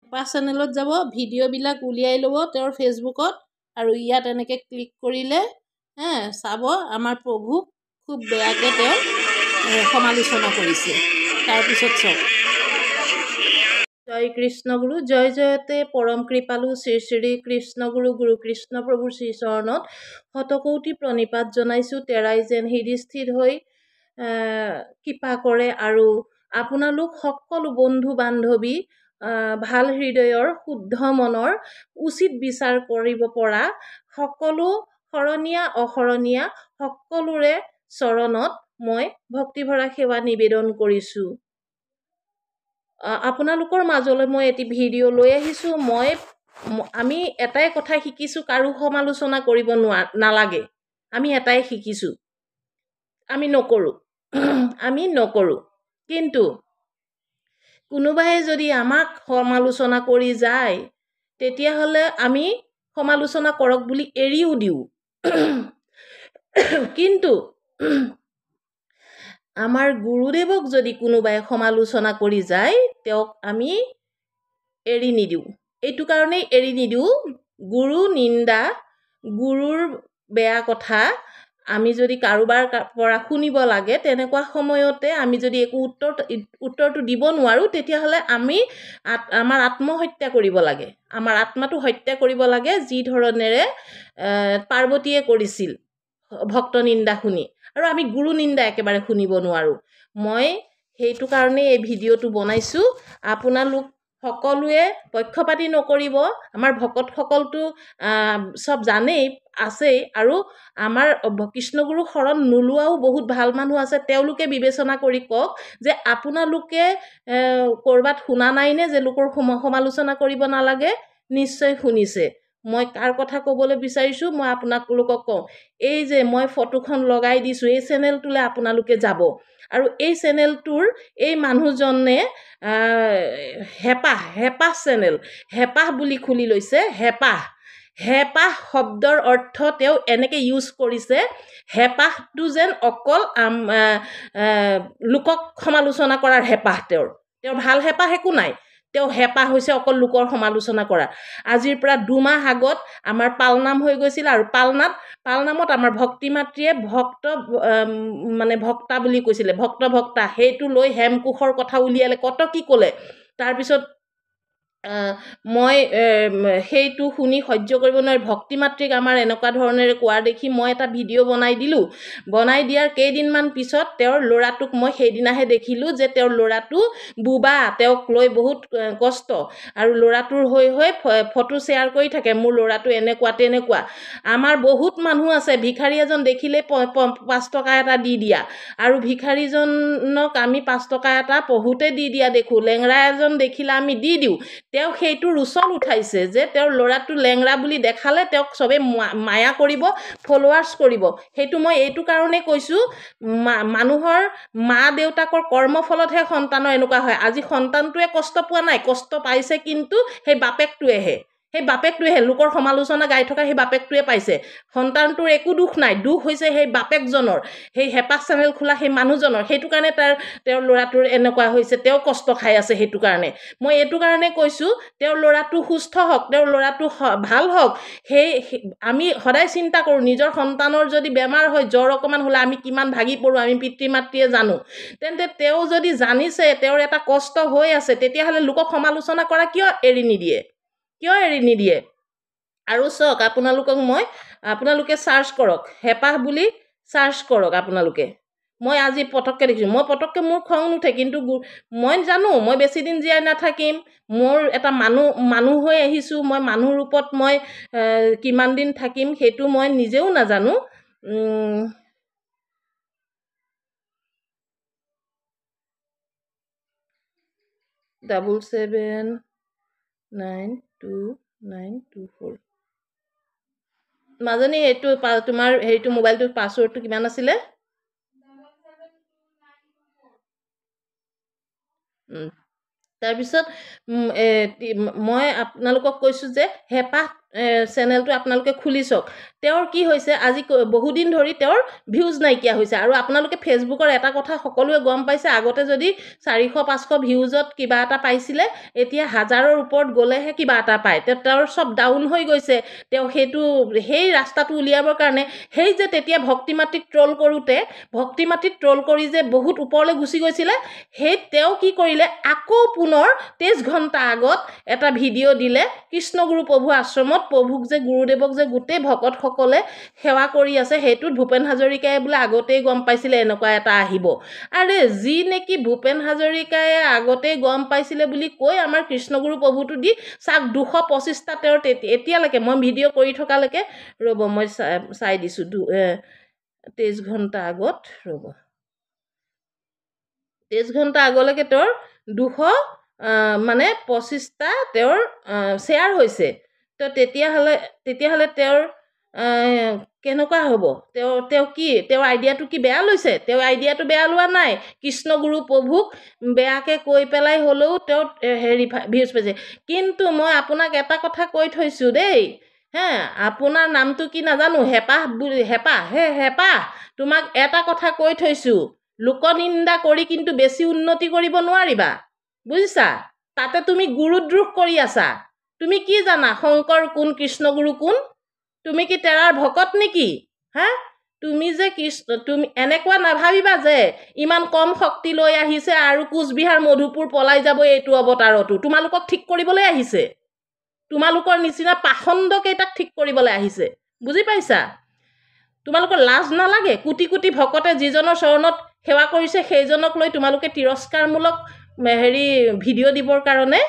হেপা চেনেলত যাব, ভিডিঅ'বিলাক উলিয়াই ল'ব তেওঁৰ ফেচবুকত আৰু ইয়াত এনেকৈ ক্লিক কৰিলে চাব আমাৰ প্ৰভুক খুব বেয়াকৈ তেওঁ সমালোচনা কৰিছে। তাৰপিছত চাওক, জয় কৃষ্ণগুৰু জয় জয়তে পৰম কৃপালু শ্ৰী শ্ৰী কৃষ্ণগুৰু গুৰু কৃষ্ণ প্ৰভুৰ শ্ৰীচৰণত শতকৌটি প্ৰণিপাত জনাইছোঁ। তেৰাই যেন হৃদস্থিৰ হৈ কৃপা কৰে আৰু আপোনালোক সকলো বন্ধু বান্ধৱী ভাল হৃদয়ৰ শুদ্ধ মনৰ উচিত বিচাৰ কৰিব পৰা সকলো শৰণীয়া অশৰণীয়া সকলোৰে চৰণত মই ভক্তিভৰা সেৱা নিবেদন কৰিছোঁ। আপোনালোকৰ মাজলৈ মই এটি ভিডিঅ' লৈ আহিছোঁ। আমি এটাই কথা শিকিছোঁ, কাৰো সমালোচনা কৰিব নালাগে। আমি এটাই শিকিছোঁ, আমি নকৰোঁ। কিন্তু কোনোবাই যদি আমাক সমালোচনা কৰি যায় তেতিয়াহ'লে আমি সমালোচনা কৰক বুলি এৰিও দিওঁ। কিন্তু আমাৰ গুৰুদেৱক যদি কোনোবাই সমালোচনা কৰি যায় তেওঁক আমি এৰি নিদিওঁ। এইটো কাৰণেই এৰি নিদিওঁ, গুৰু নিন্দা, গুৰুৰ বেয়া কথা আমি যদি কাৰোবাৰ পৰা শুনিব লাগে তেনেকুৱা সময়তে আমি যদি একো উত্তৰটো দিব নোৱাৰোঁ তেতিয়াহ'লে আমি আমাৰ আত্মহত্যা কৰিব লাগে। আমাৰ আত্মাটো হত্যা কৰিব লাগে, যি ধৰণেৰে পাৰ্বতীয়ে কৰিছিল ভক্ত নিন্দা শুনি। আৰু আমি গুৰু নিন্দা একেবাৰে শুনিব নোৱাৰোঁ। মই সেইটো কাৰণেই এই ভিডিঅ'টো বনাইছোঁ। আপোনালোক সকলোৱে পক্ষপাতি নকৰিব। আমাৰ ভকতসকলতো চব জানেই, আছেই, আৰু আমাৰ কৃষ্ণগুৰু শৰণ নোলোৱাও বহুত ভাল মানুহ আছে। তেওঁলোকে বিবেচনা কৰি কওক যে আপোনালোকে ক'ৰবাত শুনা নাইনে যে লোকৰ সমালোচনা কৰিব নালাগে? নিশ্চয় শুনিছে। মই কাৰ কথা ক'বলৈ বিচাৰিছোঁ মই আপোনালোকক কওঁ, এই যে মই ফটোখন লগাই দিছোঁ এই চেনেলটোলৈ আপোনালোকে যাব। আৰু এই চেনেলটোৰ এই মানুহজনে হেপাহ চেনেল, হেপাহ বুলি খুলি লৈছে। হেপাহ শব্দৰ অৰ্থ তেওঁ এনেকৈ ইউজ কৰিছে, হেপাহটো যেন অকল লোকক সমালোচনা কৰাৰ হেপাহ। তেওঁৰ ভাল হেপাহ একো নাই। তেওঁ হেপাহ হৈছে অকল লোকৰ সমালোচনা কৰা। আজিৰ পৰা 2 মাহ আগত আমাৰ পালনাম হৈ গৈছিল, আৰু পালনামত আমাৰ ভক্তি মাতৃয়ে ভক্তা বুলি কৈছিলে, ভক্তা সেইটো লৈ হেমকোষৰ কথা উলিয়ালে, কত কি ক'লে। তাৰপিছত মই সেইটো শুনি সহ্য কৰিব নোৱাৰি ভক্তি মাতৃক আমাৰ এনেকুৱা ধৰণেৰে কোৱা দেখি মই এটা ভিডিঅ' বনাই দিলোঁ। বনাই দিয়াৰ কেইদিনমান পিছত তেওঁৰ ল'ৰাটোক মই সেইদিনাহে দেখিলোঁ যে তেওঁৰ ল'ৰাটো বুবা, তেওঁক লৈ বহুত কষ্ট, আৰু ল'ৰাটোৰ হৈ ফটো শ্বেয়াৰ কৰি থাকে, মোৰ ল'ৰাটো এনেকুৱা তেনেকুৱা। আমাৰ বহুত মানুহ আছে, ভিখাৰী এজন দেখিলে 5 টকা এটা দি দিয়া, আৰু ভিখাৰীজনক আমি 5 টকা এটা পঢ়োতে দি দিয়া দেখোঁ। লেংৰা এজন দেখিলে আমি দি দিওঁ। তেওঁ সেইটো ৰুচল উঠাইছে যে তেওঁৰ ল'ৰাটো লেংৰা বুলি দেখালে তেওঁক চবেই মায়া কৰিব, ফলোৱাৰ্ছ কৰিব। সেইটো মই এইটো কাৰণেই কৈছোঁ, মানুহৰ মা দেউতাকৰ কৰ্মফলতহে সন্তানৰ এনেকুৱা হয়। আজি সন্তানটোৱে কষ্ট পোৱা নাই, কষ্ট পাইছে কিন্তু সেই বাপেকটোৱেহে লোকৰ সমালোচনা গাই থকা সেই বাপেকটোৱে পাইছে। সন্তানটোৰ একো দুখ নাই, দুখ হৈছে সেই বাপেকজনৰ, সেই হেপাহ চেনেল খোলা সেই মানুহজনৰ। সেইটো কাৰণে তেওঁৰ ল'ৰাটোৰ এনেকুৱা হৈছে, তেওঁ কষ্ট খাই আছে। সেইটো কাৰণে মই এইটো কাৰণে কৈছোঁ, তেওঁৰ ল'ৰাটো সুস্থ হওক, তেওঁৰ ল'ৰাটো ভাল হওক। আমি সদায় চিন্তা কৰোঁ, নিজৰ সন্তানৰ যদি বেমাৰ হয়, জ্বৰ অকণমান হ'লে আমি কিমান ভাগি পৰোঁ, আমি পিতৃ মাতৃয়ে জানো। তেন্তে তেওঁ যদি জানিছে তেওঁৰ এটা কষ্ট হৈ আছে, তেতিয়াহ'লে লোকক সমালোচনা কৰা কিয় এৰি নিদিয়ে? আৰু চাওক, আপোনালোকে চাৰ্চ কৰক, হেপাহ বুলি চাৰ্চ কৰক আপোনালোকে। মই আজি পটককৈ দেখিছোঁ, মোৰ খং নুঠে, কিন্তু মই জানো মই বেছি দিন জীয়াই নাথাকিম। মোৰ এটা মানুহ হৈ আহিছোঁ, মই মানুহ ৰূপত মই কিমান দিন থাকিম সেইটো মই নিজেও নাজানো। 779294 মাজনী, সেইটো তোমাৰ হেৰিটো মোবাইলটোৰ পাছৱৰ্ডটো কিমান আছিলে? তাৰপিছত মই আপোনালোকক কৈছোঁ যে চেনেলটো আপোনালোকে খুলি চাওক তেওঁৰ কি হৈছে আজি বহুদিন ধৰি তেওঁৰ ভিউজ নাইকিয়া হৈছে আৰু আপোনালোকে ফেচবুকৰ এটা কথা সকলোৱে গম পাইছে আগতে যদি 400-500 ভিউজত কিবা এটা পাইছিলে এতিয়া হাজাৰৰ ওপৰত গ'লেহে কিবা এটা পায় তেওঁৰ সব ডাউন হৈ গৈছে তেওঁ সেই ৰাস্তাটো উলিয়াবৰ কাৰণে সেই যে তেতিয়া ভক্তিমাতৃক ট্ৰল কৰোঁতে ভক্তিমাতৃক ট্ৰল কৰি যে বহুত ওপৰলৈ গুচি গৈছিলে সেই তেওঁ কি কৰিলে আকৌ পুনৰ 23 ঘণ্টা আগত এটা ভিডিঅ' দিলে কৃষ্ণগুৰু প্ৰভু আশ্ৰমত প্ৰভুক যে গুৰুদেৱক যে গোটেই ভকতসকলে সেৱা কৰি আছে সেইটোত ভূপেন হাজৰিকাই বোলে আগতেই গম পাইছিলে এনেকুৱা এটা আহিব আৰে যি নেকি ভূপেন হাজৰিকাই আগতেই গম পাইছিলে বুলি কৈ আমাৰ কৃষ্ণগুৰু প্ৰভুটো দি চাক 225টা তেওঁৰ এতিয়ালৈকে মই ভিডিঅ' কৰি থকালৈকে ৰ'ব মই চাই দিছোঁ 23 ঘণ্টা আগত ৰ'ব 23 ঘণ্টা আগলৈকে তেওঁৰ 225টা তেওঁৰ শ্বেয়াৰ হৈছে তো তেতিয়াহ'লে তেওঁৰ কেনেকুৱা হ'ব তেওঁৰ আইডিয়াটো কি বেয়া লৈছে তেওঁৰ আইডিয়াটো বেয়া লোৱা নাই কৃষ্ণগুৰু প্ৰভুক বেয়াকৈ কৈ পেলাই হ'লেও তেওঁ ভিউজ পাইছে কিন্তু মই আপোনাক এটা কথা কৈ থৈছোঁ দেই আপোনাৰ নামটো কি নাজানো হেপাহ তোমাক এটা কথা কৈ থৈছোঁ লোকনিন্দা কৰি কিন্তু বেছি উন্নতি কৰিব নোৱাৰিবা বুজিছা তাতে তুমি গুৰুদ্ৰোহ কৰি আছা তুমি কি জানা শংকৰ কোন কৃষ্ণগুৰু কোন তুমি কি তেৰাৰ ভকত নেকি তুমি যে তুমি এনেকুৱা নাভাবিবা যে ইমান কম শক্তি লৈ আহিছে আৰু কোচবিহাৰ মধুপুৰ পলাই যাব এইটো অৱতাৰতো তোমালোকক ঠিক কৰিবলৈ আহিছে তোমালোকৰ নিচিনা পাখণ্ডকেইটাক ঠিক কৰিবলৈ আহিছে বুজি পাইছা তোমালোকৰ লাজ নালাগে কোটি কোটি ভকতে যিজনৰ চৰণত সেৱা কৰিছে সেইজনক লৈ তোমালোকে তিৰস্কাৰমূলক ভিডিঅ' দিবৰ কাৰণে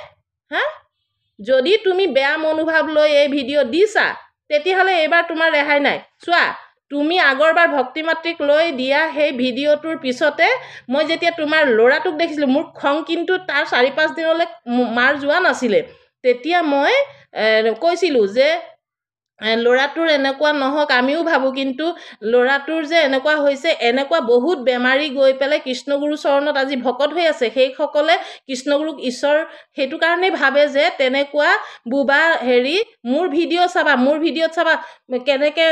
যদি তুমি বেয়া মনোভাৱ লৈ এই ভিডিঅ' দিছা তেতিয়াহ'লে এইবাৰ তোমাৰ ৰেহাই নাই চোৱা তুমি আগৰবাৰ ভক্তিমাতৃক লৈ দিয়া সেই ভিডিঅ'টোৰ পিছতে মই যেতিয়া তোমাৰ ল'ৰাটোক দেখিছিলোঁ মোৰ খং কিন্তু তাৰ 4-5 দিনলৈ মাৰ যোৱা নাছিলে তেতিয়া মই কৈছিলোঁ যে ল'ৰাটোৰ এনেকুৱা নহওক আমিও ভাবোঁ কিন্তু ল'ৰাটোৰ যে এনেকুৱা হৈছে এনেকুৱা বহুত বেমাৰী গৈ পেলাই কৃষ্ণগুৰু চৰণত আজি ভকত হৈ আছে সেইসকলে কৃষ্ণগুৰুক ঈশ্বৰ সেইটো কাৰণেই ভাবে যে তেনেকুৱা বুবা মোৰ ভিডিঅ'ত চাবা কেনেকৈ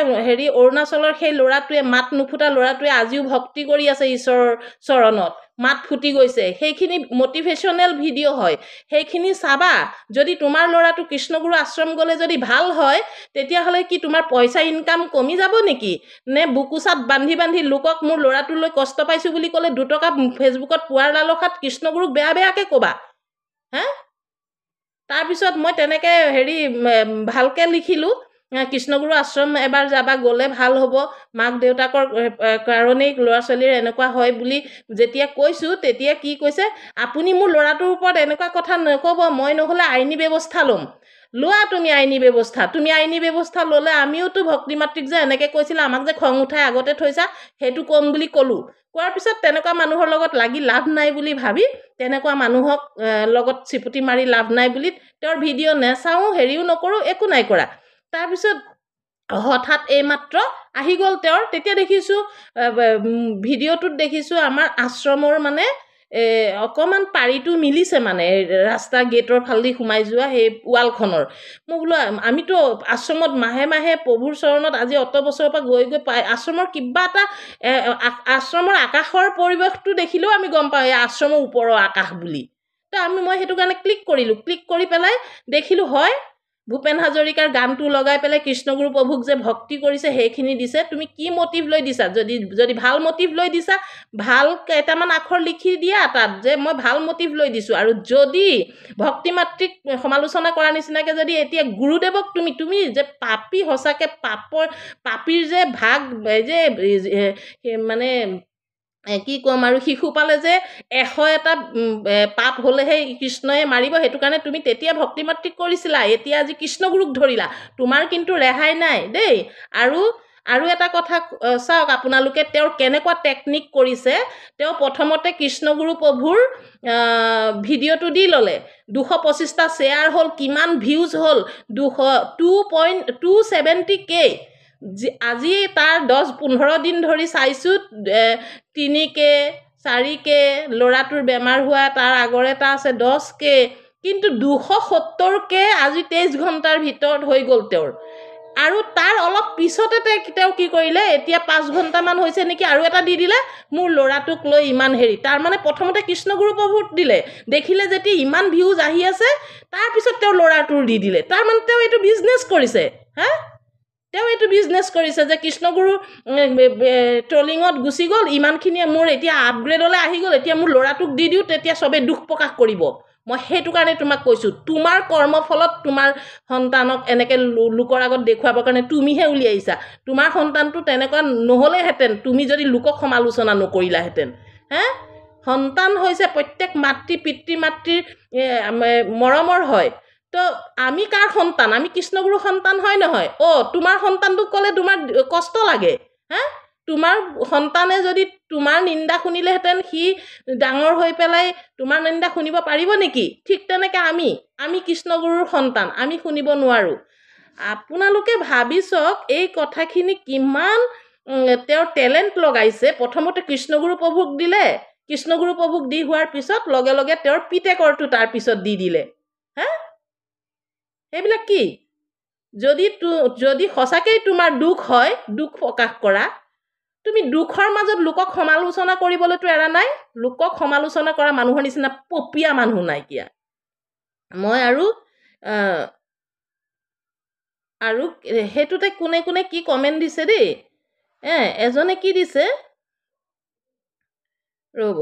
অৰুণাচলৰ সেই ল'ৰাটোৱে মাত নুফুটা ল'ৰাটোৱে আজিও ভক্তি কৰি আছে ঈশ্বৰৰ চৰণত মাত ফুটি গৈছে সেইখিনি মটিভেশ্যনেল ভিডিঅ' হয় সেইখিনি চাবা যদি তোমাৰ ল'ৰাটো কৃষ্ণগুৰু আশ্ৰম গ'লে যদি ভাল হয় তেতিয়াহ'লে কি তোমাৰ পইচা ইনকাম কমি যাব নেকি নে বুকুচাত বান্ধি লোকক মোৰ ল'ৰাটোলৈ কষ্ট পাইছোঁ বুলি ক'লে 2 টকা ফেচবুকত পোৱাৰ লালসাত কৃষ্ণগুৰুক বেয়াকৈ ক'বা তাৰপিছত মই তেনেকৈ ভালকৈ লিখিলোঁ কৃষ্ণগুৰু আশ্ৰম এবাৰ যাবা গ'লে ভাল হ'ব মাক দেউতাকৰ কাৰণেই ল'ৰা ছোৱালীৰ এনেকুৱা হয় বুলি যেতিয়া কৈছোঁ তেতিয়া কি কৈছে আপুনি মোৰ ল'ৰাটোৰ ওপৰত এনেকুৱা কথা নক'ব মই নহ'লে আইনী ব্যৱস্থা ল'ম লোৱা তুমি আইনী ব্যৱস্থা ল'লে আমিওতো ভক্তিমাতৃক যে এনেকৈ কৈছিলে আমাক যে খং উঠাই আগতে থৈছা সেইটো ক'ম বুলি ক'লোঁ কোৱাৰ পিছত তেনেকুৱা মানুহৰ লগত লাগি লাভ নাই বুলি ভাবি তেনেকুৱা মানুহক লগত চিপুটি মাৰি লাভ নাই বুলি তেওঁৰ ভিডিঅ' নেচাওঁ নকৰোঁ একো নাই কৰা তাৰপিছত হঠাৎ এইমাত্ৰ আহি গ'ল তেওঁৰ তেতিয়া দেখিছোঁ ভিডিঅ'টোত দেখিছোঁ আমাৰ আশ্ৰমৰ অকণমান পাৰিটো মিলিছে ৰাস্তা গেটৰ ফালেদি সোমাই যোৱা সেই ৱালখনৰ মই বোলো আমিতো আশ্ৰমত মাহে মাহে প্ৰভুৰ চৰণত আজি অত বছৰৰ পৰা গৈ পাই আশ্ৰমৰ কিবা এটা আশ্ৰমৰ আকাশৰ পৰিৱেশটো দেখিলেও আমি গম পাওঁ এই আশ্ৰমৰ ওপৰৰ আকাশ বুলি তো মই সেইটো কাৰণে ক্লিক কৰি পেলাই দেখিলোঁ হয় ভূপেন হাজৰিকাৰ গানটো লগাই পেলাই কৃষ্ণগুৰু প্ৰভুক যে ভক্তি কৰিছে সেইখিনি দিছে তুমি কি মটিভ লৈ দিছা যদি ভাল মটিভ লৈ দিছা ভাল কেইটামান আখৰ লিখি দিয়া তাত যে মই ভাল মটিভ লৈ দিছোঁ আৰু যদি ভক্তিমাতৃক সমালোচনা কৰাৰ নিচিনাকৈ যদি এতিয়া গুৰুদেৱক তুমি যে পাপী সঁচাকৈ পাপীৰ যে ভাগ যে কি ক'ম আৰু শিশু পালে যে 100টা পাপ হ'লেহে কৃষ্ণই মাৰিব সেইটো কাৰণে তুমি তেতিয়া ভক্তিমাতৃক কৰিছিলা এতিয়া আজি কৃষ্ণগুৰুক ধৰিলা তোমাৰ কিন্তু ৰেহাই নাই দেই আৰু এটা কথা চাওক আপোনালোকে তেওঁৰ কেনেকুৱা টেকনিক কৰিছে তেওঁ প্ৰথমতে কৃষ্ণগুৰু প্ৰভুৰ ভিডিঅ'টো দি ল'লে 225টা শ্বেয়াৰ হ'ল কিমান ভিউজ হ'ল 2.270K আজি তাৰ 10-15 দিন ধৰি চাইছোঁ 3K 4K ল'ৰাটোৰ বেমাৰ হোৱা তাৰ আগৰ এটা আছে 10K কিন্তু 270কে আজি 23 ঘণ্টাৰ ভিতৰত হৈ গ'ল তেওঁৰ। আৰু তাৰ অলপ পিছতে তেওঁ কি কৰিলে, এতিয়া 5 ঘণ্টামান হৈছে নেকি, আৰু এটা দি দিলে, মোৰ ল'ৰাটোক লৈ ইমান হেৰি। তাৰমানে প্ৰথমতে কৃষ্ণগুৰু প্ৰভুক দিলে, দেখিলে যেতিয়া ইমান ভিউজ আহি আছে, তাৰপিছত তেওঁৰ ল'ৰাটোৰ দি দিলে। তাৰমানে তেওঁ এইটো বিজনেছ কৰিছে। হা, তেওঁ এইটো বিজনেছ কৰিছে যে কৃষ্ণগুৰু ট্ৰলিঙত গুচি গ'ল, ইমানখিনিয়ে মোৰ এতিয়া আপগ্ৰেডলৈ আহি গ'ল, এতিয়া মোৰ ল'ৰাটোক দি দিওঁ, তেতিয়া চবেই দুখ প্ৰকাশ কৰিব। মই সেইটো কাৰণে তোমাক কৈছোঁ, তোমাৰ কৰ্মফলত তোমাৰ সন্তানক এনেকৈ লোকৰ আগত দেখুৱাবৰ কাৰণে তুমিহে উলিয়াইছা। তোমাৰ সন্তানটো তেনেকুৱা নহ'লেহেঁতেন তুমি যদি লোকক সমালোচনা নকৰিলাহেঁতেন। হে, সন্তান হৈছে প্ৰত্যেক পিতৃ মাতৃৰ মৰমৰ হয়। তো আমি কাৰ সন্তান? আমি কৃষ্ণগুৰু সন্তান হয় নহয়? তোমাৰ সন্তানটোক ক'লে তোমাৰ কষ্ট লাগে। হা, তোমাৰ সন্তানে যদি তোমাৰ নিন্দা শুনিলেহেঁতেন, সি ডাঙৰ হৈ পেলাই তোমাৰ নিন্দা শুনিব পাৰিব নেকি? ঠিক তেনেকৈ আমি কৃষ্ণগুৰুৰ সন্তান, আমি শুনিব নোৱাৰোঁ। আপোনালোকে ভাবি চাওক এই কথাখিনি কিমান তেওঁৰ টেলেণ্ট লগাইছে। প্ৰথমতে কৃষ্ণগুৰু প্ৰভুক দিলে, কৃষ্ণগুৰু প্ৰভুক দি হোৱাৰ পিছত লগে লগে তেওঁৰ পিতেকৰটো তাৰ পিছত দি দিলে। হা, এইবিলাক কি? যদি সঁচাকেই তোমাৰ দুখ হয়, দুখ প্ৰকাশ কৰা। তুমি দুখৰ মাজত লোকক সমালোচনা কৰিবলৈতো এৰা নাই। লোকক সমালোচনা কৰা মানুহৰ নিচিনা পপীয়া মানুহ নাইকিয়া। মই আৰু সেইটোতে কোনে কোনে কি কমেণ্ট দিছে দেই। এজনে কি দিছে, ৰ'ব,